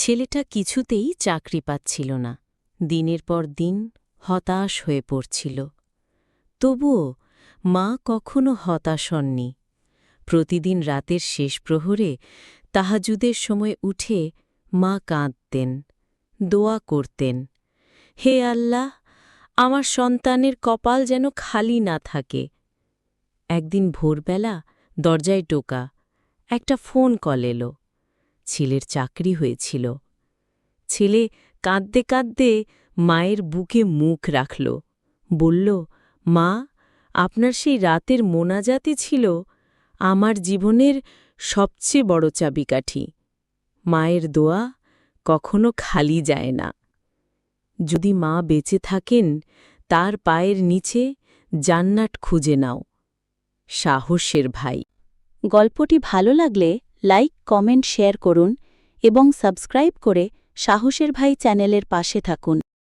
ছেলেটা কিছুতেই চাকরি পাচ্ছিল না, দিনের পর দিন হতাশ হয়ে পড়ছিল। তবুও মা কখনো হতাশ হননি। প্রতিদিন রাতের শেষ প্রহরে তাহাজ্জুদের সময় উঠে মা কাঁদতেন, দোয়া করতেন, হে আল্লাহ, আমার সন্তানের কপাল যেন খালি না থাকে। একদিন ভোরবেলা দরজায় টোকা, একটা ফোন কল এলো। ছেলের চাকরি হয়েছিল। ছেলে কাঁদতে কাঁদতে মায়ের বুকে মুখ রাখল, বলল, মা, আপনার সেই রাতের মোনাজাতই ছিল আমার জীবনের সবচেয়ে বড় চাবিকাঠি। মায়ের দোয়া কখনো খালি যায় না। যদি মা বেঁচে থাকেন, তার পায়ের নিচে জান্নাত খুঁজে নাও। সাহসের ভাই। গল্পটি ভালো লাগলে লাইক, কমেন্ট, শেয়ার করুন এবং সাবস্ক্রাইব করে সাহসের ভাই চ্যানেলের পাশে থাকুন।